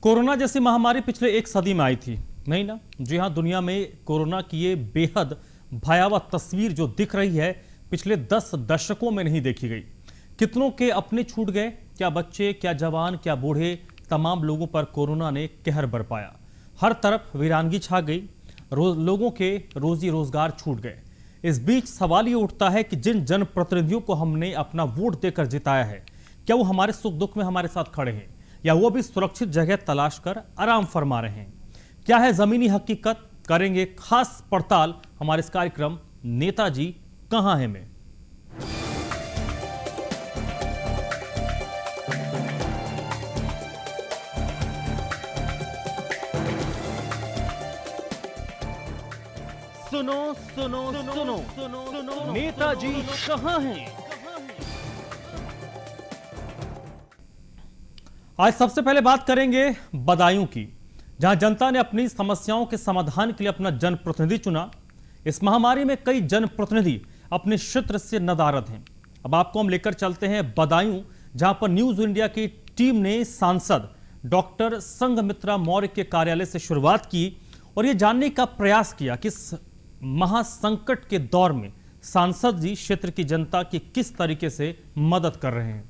Corona जैसी महामारी पिछले एक सदी में आई थी, नहीं ना? जी हाँ, दुनिया में कोरोना की ये बेहद भयावह तस्वीर जो दिख रही है पिछले 10 दशकों में नहीं देखी गई। कितनों के अपने छूट गए, क्या बच्चे, क्या जवान, क्या बूढ़े, तमाम लोगों पर कोरोना ने कहर बरपाया। हर तरफ वीरानगी छा गई, लोगों के रोजी रोजगार छूट गए। इस बीच सवाल ये उठता है कि जिन जनप्रतिनिधियों को हमने अपना वोट देकर जिताया है, क्या वो हमारे सुख दुख में हमारे साथ खड़े हैं या वो भी सुरक्षित जगह तलाश कर आराम फरमा रहे हैं? क्या है जमीनी हकीकत? करेंगे खास पड़ताल हमारे इस कार्यक्रम नेताजी कहां है में। सुनो सुनो सुनो सुनो सुनो नेताजी कहां हैं? आज सबसे पहले बात करेंगे बदायूं की, जहां जनता ने अपनी समस्याओं के समाधान के लिए अपना जनप्रतिनिधि चुना। इस महामारी में कई जनप्रतिनिधि अपने क्षेत्र से नदारद हैं। अब आपको हम लेकर चलते हैं बदायूं, जहां पर न्यूज इंडिया की टीम ने सांसद डॉक्टर संघमित्रा मौर्य के कार्यालय से शुरुआत की और यह जानने का प्रयास किया कि इस महासंकट के दौर में सांसद जी क्षेत्र की जनता की किस तरीके से मदद कर रहे हैं।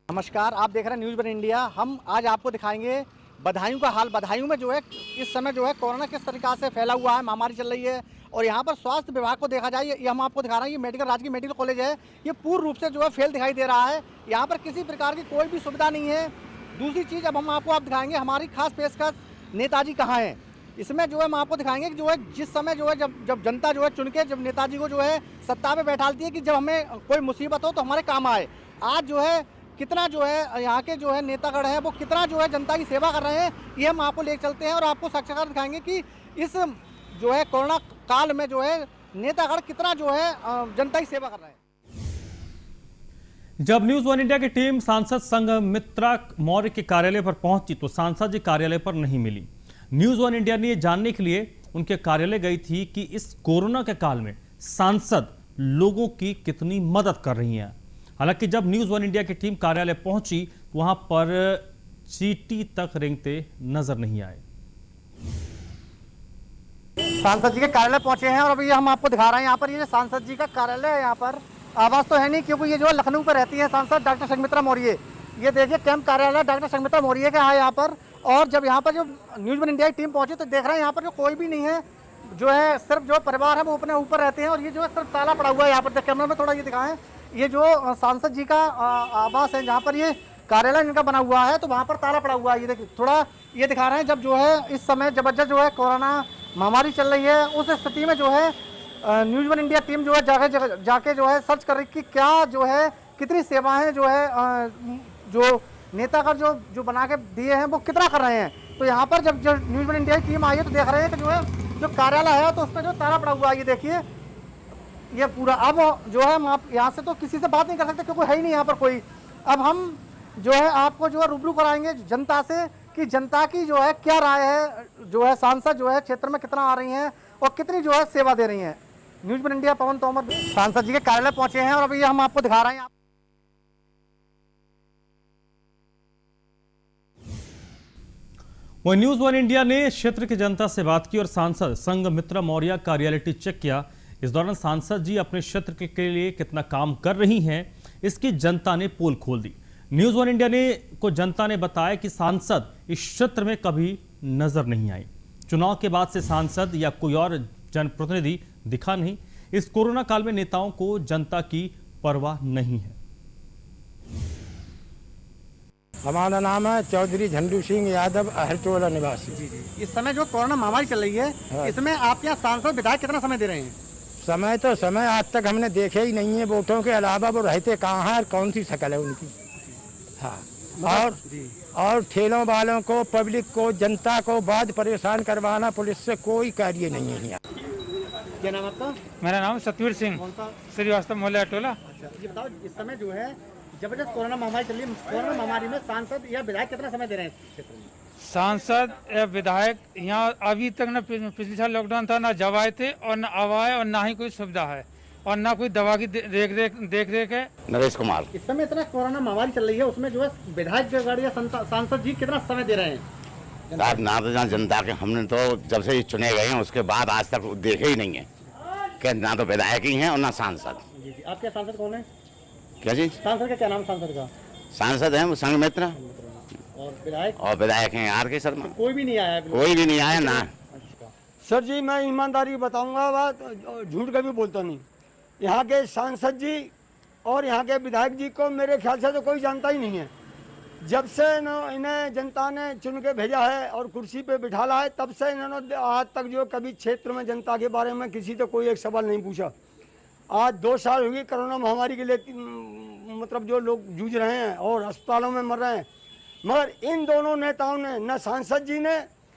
नमस्कार, आप देख रहे हैं न्यूज़ वन इंडिया। हम आज आपको दिखाएंगे बदायूं का हाल। बदायूं में जो है इस समय जो है कोरोना किस तरीक़ा से फैला हुआ है, महामारी चल रही है। और यहाँ पर स्वास्थ्य विभाग को देखा जाए, ये हम आपको दिखा रहे हैं, ये मेडिकल राजकीय मेडिकल कॉलेज है, ये पूर्ण रूप से जो है फेल दिखाई दे रहा है। यहाँ पर किसी प्रकार की कोई भी सुविधा नहीं है। दूसरी चीज़ अब हम आपको दिखाएंगे हमारी खास पेशकश नेताजी कहाँ हैं। इसमें जो है हम आपको दिखाएंगे कि जो है जिस समय जो है जब जनता जो है चुन के जब नेताजी को जो है सत्ता पे बैठाती है कि जब हमें कोई मुसीबत हो तो हमारे काम आए। आज जो है कितना जो है यहाँ के जो है नेतागण हैं वो कितना जो है जनता की सेवा कर रहे हैं, ये हम आपको ले चलते हैं और आपको साक्षात्कार दिखाएंगे कि इस जो है कोरोना काल में जो है नेतागण कितना जो है जनता की सेवा कर रहे हैं। जब न्यूज वन इंडिया की टीम सांसद संघमित्रा मौर्य के कार्यालय पर पहुंची तो सांसद जी कार्यालय पर नहीं मिली। न्यूज वन इंडिया ने यह जानने के लिए उनके कार्यालय गई थी कि इस कोरोना के काल में सांसद लोगों की कितनी मदद कर रही हैं। हालांकि जब न्यूज वन इंडिया की टीम कार्यालय पहुंची वहां पर चींटी तक रेंगते नजर नहीं आए। सांसद जी के कार्यालय पहुंचे हैं और अभी हम आपको दिखा रहे हैं यहाँ पर ये सांसद जी का कार्यालय है। यहाँ पर आवास तो है नहीं क्योंकि ये जो है लखनऊ पर रहती है सांसद डॉक्टर संघमित्रा मौर्य। ये देखिए कैंप कार्यालय डॉक्टर संघमित्रा मौर्य का है यहाँ पर। और जब यहाँ पर जो न्यूज वन इंडिया की टीम पहुंची तो देख रहे हैं यहाँ पर जो कोई भी नहीं है, जो है सिर्फ जो परिवार है वो अपने ऊपर रहते हैं। और ये जो है सिर्फ ताला पड़ा हुआ है। यहाँ पर कैमरा में थोड़ा ये दिखाएं, ये जो सांसद जी का आवास है जहाँ पर ये कार्यालय इनका बना हुआ है तो वहाँ पर ताला पड़ा हुआ है। ये देखिए थोड़ा ये दिखा रहे हैं जब जो है इस समय जबरदस्त जो है कोरोना महामारी चल रही है उस स्थिति में जो है न्यूज वन इंडिया टीम जो है जाके जो है सर्च कर रही कि क्या जो है कितनी सेवाएं जो है जो नेतागण जो बना के दिए हैं वो कितना कर रहे हैं। तो यहाँ पर जब न्यूज वन इंडिया की टीम आई है तो देख रहे हैं कि जो है जो कार्यालय है तो उस पर जो ताला पड़ा हुआ है। ये देखिए ये पूरा। अब जो है हम आप यहाँ से तो किसी से बात नहीं कर सकते क्योंकि है ही नहीं यहाँ पर कोई। अब हम जो है आपको जो है रूबरू कराएंगे जनता से कि जनता की जो है क्या राय है, जो है सांसद जो है क्षेत्र में कितना आ रही हैं और कितनी जो है सेवा दे रही हैं। न्यूज वन इंडिया पवन तोमर सांसद जी के कार्यालय पहुंचे हैं और अभी हम आपको दिखा रहे हैं। वह न्यूज वन इंडिया ने क्षेत्र की जनता से बात की और सांसद संघमित्रा मौर्य का रियलिटी चेक किया। इस दौरान सांसद जी अपने क्षेत्र के लिए कितना काम कर रही हैं इसकी जनता ने पोल खोल दी। न्यूज वन इंडिया को जनता ने बताया कि सांसद इस क्षेत्र में कभी नजर नहीं आई। चुनाव के बाद से सांसद या कोई और जनप्रतिनिधि दिखा नहीं। इस कोरोना काल में नेताओं को जनता की परवाह नहीं है। हमारा नाम है चौधरी झंडू सिंह यादव, अहरटोला निवासी। इस समय जो कोरोना महामारी चल रही है इसमें आप यहाँ सांसद विधायक कितना समय दे रहे हैं? समय तो समय आज तक हमने देखे ही नहीं है। वोटों के अलावा वो रहते कहाँ हैं और कौन सी शक्ल है उनकी। हाँ, और ठेलों वालों को, पब्लिक को, जनता को बाद परेशान करवाना पुलिस से कोई कार्य नहीं है यहाँ। क्या नाम आपका? मेरा नाम सतवीर सिंह श्रीवास्तव, मोहल्ला अटोला। अच्छा, ये बताओ इस समय जो है जबरदस्त कोरोना महामारी चल रही है, कोरोना महामारी में सांसद या विधायक कितना समय दे रहे हैं क्षेत्र में? सांसद या विधायक यहाँ अभी तक न पिछले साल लॉकडाउन था, ना जब आए थे और न अब आए और ना ही कोई सुविधा है। और ना कोई दवा की देख रेख है। नरेश कुमार। इस समय इतना कोरोना महामारी चल रही है, उसमें जो है विधायक जगह या सांसद जी कितना समय दे रहे हैं? साहब ना तो जहाँ जनता के हमने तो जब से ये चुने गए हैं उसके बाद आज तक देखे ही नहीं है कि ना तो विधायक ही हैं और ना सांसद। आपके सांसद कौन है? क्या जी? सांसद का क्या नाम? सांसद का सांसद हैं संघमित्रा और विधायक हैं आर के शर्मा। कोई भी नहीं आया? कोई भी नहीं आया ना। सर जी मैं ईमानदारी बताऊंगा बात, झूठ कभी बोलता नहीं। यहाँ के सांसद जी और यहाँ के विधायक जी को मेरे ख्याल से तो कोई जानता ही नहीं है। जब से इन्हें जनता ने चुन के भेजा है और कुर्सी पे बिठाला है, तब से इन्होंने आज तक जो कभी क्षेत्र में जनता के बारे में किसी से कोई एक सवाल नहीं पूछा। आज 2 साल हो गए कोरोना महामारी के लिए, मतलब जो लोग जूझ रहे हैं और अस्पतालों में मर रहे हैं, मगर इन दोनों नेताओं ने, न सांसद जी ने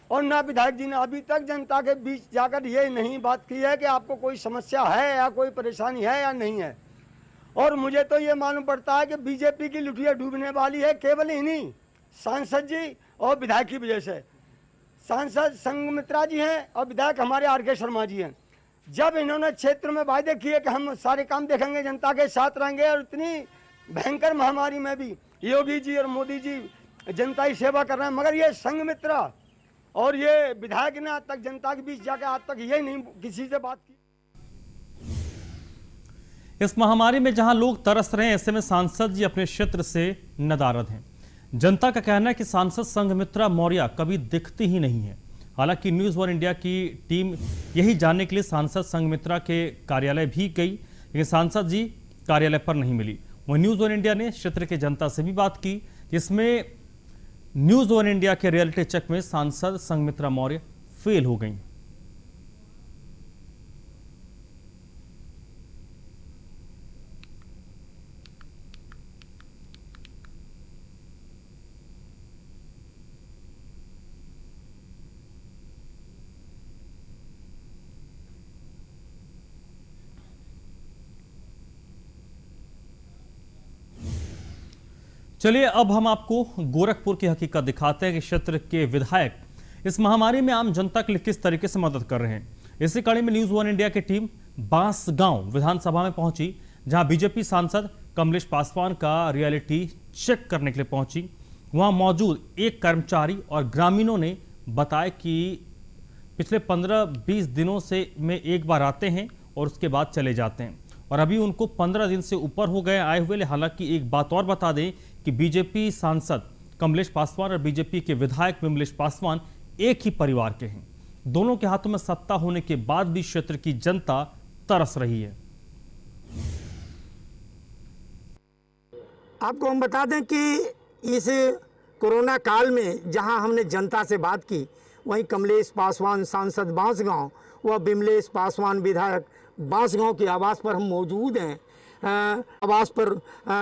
और न विधायक जी ने अभी तक जनता के बीच जाकर ये नहीं बात की है कि आपको कोई समस्या है या कोई परेशानी है या नहीं है। और मुझे तो ये मालूम पड़ता है कि बीजेपी की लुटिया डूबने वाली है केवल इन्हीं सांसद जी और विधायक की वजह से। सांसद संघमित्रा जी हैं और विधायक हमारे आर के शर्मा जी हैं। जब इन्होंने क्षेत्र में वायदे किए कि हम सारे काम देखेंगे, जनता के साथ रहेंगे, और इतनी भयंकर महामारी में भी योगी जी और मोदी जी जनता की सेवा कर रहे हैं, मगर ये संघमित्रा और ये विधायक ने आज तक जनता के बीच जाकर आज तक ये नहीं किसी से बात की। इस महामारी में जहां लोग तरस रहे हैं, ऐसे में सांसद जी अपने क्षेत्र से नदारद हैं। जनता का कहना है कि सांसद संघमित्रा मौर्य कभी दिखती ही नहीं है। हालांकि न्यूज़ 1 इंडिया की टीम यही जानने के लिए सांसद संघमित्रा के कार्यालय भी गई, लेकिन सांसद जी कार्यालय पर नहीं मिली। वहीं न्यूज़ 1 इंडिया ने क्षेत्र के जनता से भी बात की, जिसमें न्यूज़ 1 इंडिया के रियलिटी चेक में सांसद संघमित्रा मौर्य फेल हो गई। चलिए अब हम आपको गोरखपुर की हकीकत दिखाते हैं कि क्षेत्र के विधायक इस महामारी में आम जनता के लिए किस तरीके से मदद कर रहे हैं। इसी कड़ी में न्यूज़ 1 इंडिया की टीम बांसगांव विधानसभा में पहुंची, जहां बीजेपी सांसद कमलेश पासवान का रियलिटी चेक करने के लिए पहुंची। वहां मौजूद एक कर्मचारी और ग्रामीणों ने बताया कि पिछले 15-20 दिनों से में एक बार आते हैं और उसके बाद चले जाते हैं, और अभी उनको 15 दिन से ऊपर हो गए आए हुए। हालांकि एक बात और बता दें कि बीजेपी सांसद कमलेश पासवान और बीजेपी के विधायक विमलेश पासवान एक ही परिवार के हैं। दोनों के हाथों में सत्ता होने के बाद भी क्षेत्र की जनता तरस रही है। आपको हम बता दें कि इस कोरोना काल में जहां हमने जनता से बात की, वहीं कमलेश पासवान सांसद बांसगांव व विमलेश पासवान विधायक बांसगांव के आवास पर हम मौजूद हैं। आवास पर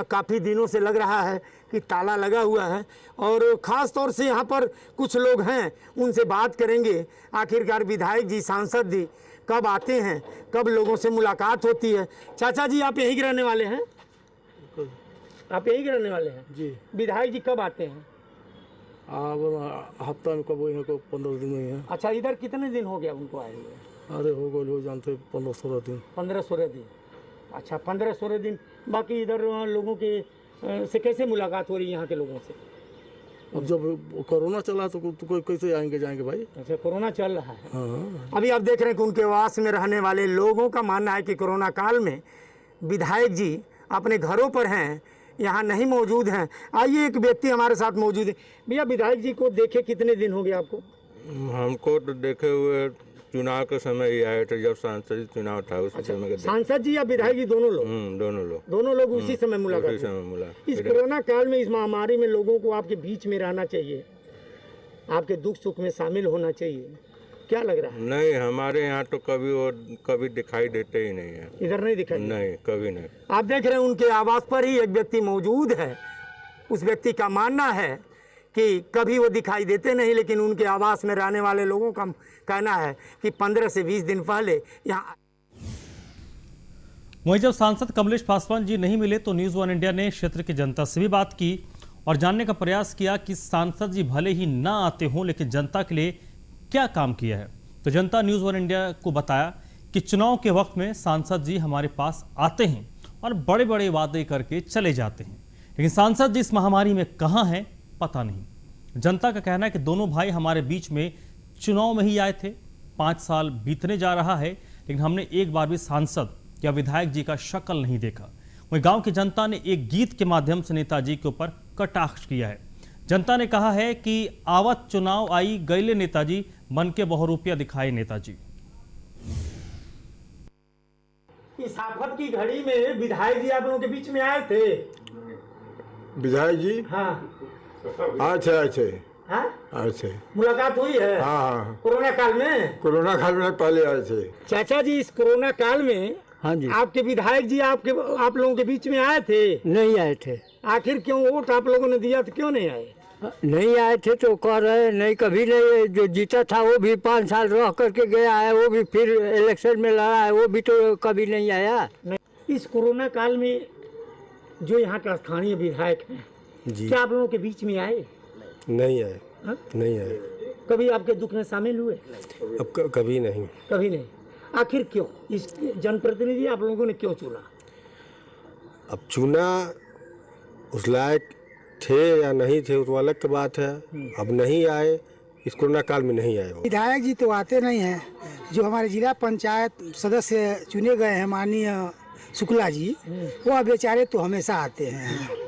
काफ़ी दिनों से लग रहा है कि ताला लगा हुआ है, और ख़ास तौर से यहाँ पर कुछ लोग हैं, उनसे बात करेंगे। आखिरकार विधायक जी, सांसद जी कब आते हैं, कब लोगों से मुलाकात होती है। चाचा जी, आप यहीं के रहने वाले हैं? आप यहीं के रहने वाले हैं जी। विधायक जी कब आते हैं? हफ्ता में कब वही को 15 दिन में है। अच्छा, इधर कितने दिन हो गया उनको आए हुए? अरे हो गए हो जानते 15-16 दिन। 15-16 दिन। अच्छा, 15-16 दिन। बाकी इधर लोगों के से कैसे मुलाकात हो रही है यहाँ के लोगों से? अब जब कोरोना चला तो कोई कैसे आएंगे जाएंगे भाई? अच्छा, कोरोना चल रहा है। हाँ। अभी आप देख रहे हैं कि उनके आवास में रहने वाले लोगों का मानना है कि कोरोना काल में विधायक जी अपने घरों पर हैं, यहाँ नहीं मौजूद हैं। आइए, एक व्यक्ति हमारे साथ मौजूद है। भैया, विधायक जी को देखे कितने दिन हो गए आपको? हमको तो देखे हुए चुनाव के समय ही आए थे, जब सांसद चुनाव था उस समय के। सांसद जी या विधायक जी दोनों लोग? दोनों लोग उसी समय मुलाकात। इस कोरोना काल में, इस महामारी में लोगों को आपके बीच में रहना चाहिए, आपके दुख सुख में शामिल होना चाहिए। क्या लग रहा है? नहीं, हमारे यहाँ तो कभी दिखाई देते ही नहीं है। इधर नहीं दिखाई? नहीं, कभी नहीं। आप देख रहे हैं उनके आवास पर ही एक व्यक्ति मौजूद है। उस व्यक्ति का मानना है कि कभी वो दिखाई देते नहीं, लेकिन उनके आवास में रहने वाले लोगों का कहना है कि 15 से 20 दिन पहले यहाँ। वहीं जब सांसद कमलेश पासवान जी नहीं मिले तो न्यूज़ 1 इंडिया ने क्षेत्र की जनता से भी बात की और जानने का प्रयास किया कि सांसद जी भले ही ना आते हों, लेकिन जनता के लिए क्या काम किया है। तो जनता न्यूज़ 1 इंडिया को बताया कि चुनाव के वक्त में सांसद जी हमारे पास आते हैं और बड़े बड़े वादे करके चले जाते हैं, लेकिन सांसद जी इस महामारी में कहाँ हैं पता नहीं। जनता का कहना है कि दोनों भाई हमारे बीच में चुनाव में ही आए थे। 5 साल बीतने जा रहा है, लेकिन हमने एक बार भी सांसद या विधायक जी का शक्ल नहीं देखा। वहीं गांव की जनता ने एक गीत के माध्यम से नेताजी के ऊपर कटाक्ष किया है। जनता ने कहा है कि आवत चुनाव आई गैले नेताजी, मन के बहुरूपिया दिखाए नेताजी। इस आफत की घड़ी में विधायक जी आप लोगों के बीच में आए थे। विधायक जी हाँ अच्छे हाँ मुलाकात हुई है। हाँ कोरोना काल में पहले आए थे। चाचा जी इस कोरोना काल में हाँ जी आपके विधायक जी आप लोगों के बीच में आए थे? नहीं आए थे। आखिर क्यों? वोट आप लोगों ने दिया तो क्यों नहीं आए? नहीं आए थे तो कह रहे नहीं, कभी नहीं। जो जीता था वो भी 5 साल रह करके गया है, वो भी फिर इलेक्शन में लड़ा है, वो भी तो कभी नहीं आया। इस कोरोना काल में जो यहाँ का स्थानीय विधायक हैं जी क्या आप लोगों के बीच में आए? नहीं आए। हाँ? नहीं आए। कभी आपके दुख में शामिल हुए? अब कभी नहीं। कभी नहीं। आखिर क्यों? इस जनप्रतिनिधि आप लोगों ने क्यों चुना? अब चुना उस लायक थे या नहीं थे वो अलग की बात है। अब नहीं आए, इस कोरोना काल में नहीं आए। विधायक जी तो आते नहीं हैं। जो हमारे जिला पंचायत सदस्य चुने गए हैं माननीय शुक्ला जी, वो बेचारे तो हमेशा आते हैं।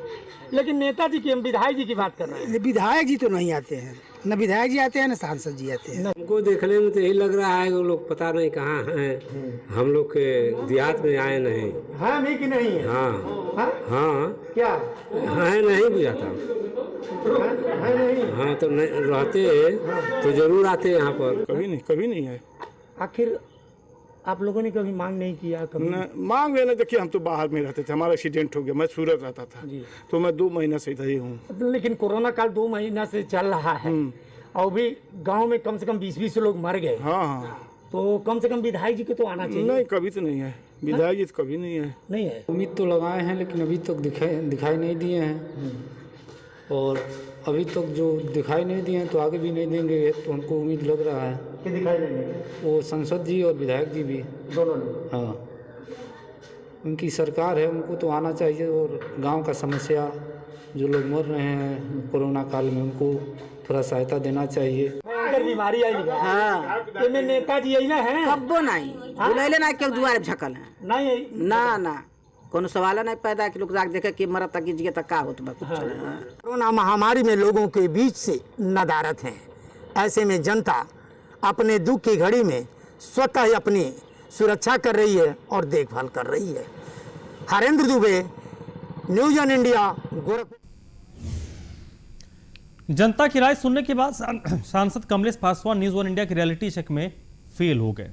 लेकिन नेताजी की, हम विधायक जी की बात कर रहे हैं। विधायक जी तो नहीं आते हैं, न विधायक जी आते हैं न सांसद जी आते हैं। हमको देखने में तो यही लग रहा है वो लोग पता नहीं कहाँ हैं। हम लोग के देहात में आए नहीं। हाँ नहीं कि नहीं है? हाँ हाँ, हाँ क्या है नहीं बुझाता। है नहीं? हाँ तो नहीं रहते तो जरूर आते यहाँ पर। कभी नहीं है। आखिर आप लोगों ने कभी मांग नहीं किया? कभी मांग लेना, देखिए हम तो बाहर में रहते थे, हमारा एक्सीडेंट हो गया, मैं सूरत रहता था जी। तो मैं 2 महीना से इधर ही हूँ। लेकिन कोरोना काल 2 महीना से चल रहा है और भी गांव में कम से कम 20-20 लोग मर गए। हाँ तो कम से कम विधायक जी को तो आना चाहिए। नहीं, कभी तो नहीं है विधायक जी, तो कभी नहीं है। नहीं है। उम्मीद तो लगाए हैं लेकिन अभी तक दिखाई नहीं दिए हैं, और अभी तक जो दिखाई नहीं दिए हैं तो आगे भी नहीं देंगे। तो हमको उम्मीद लग रहा है कि दिखाई नहीं देंगे वो सांसद जी और विधायक जी भी दोनों लोग। हाँ, उनकी सरकार है, उनको तो आना चाहिए। और गांव का समस्या जो लोग मर रहे हैं कोरोना काल में, उनको थोड़ा सहायता देना चाहिए। अगर बीमारी आई है हाँ ये में नेताजी आई ना है कब्बो नहीं बुलाइले ना क्यों दुआरे झकल है नहीं आई? ना कोनो सवाल नहीं पैदा कि लोग जाके देखे कि मरत तक जिए तक का होत बा। कोरोना महामारी में लोगों के बीच से नदारत हैं। ऐसे में जनता अपने दुख की घड़ी में स्वतः ही अपनी सुरक्षा कर रही है और देखभाल कर रही है। Harendra Dubey, news on India, Gorakhpur. जनता की राय सुनने के बाद सांसद Kamlesh Paswan news on India के रियलिटी चेक में फेल हो गए।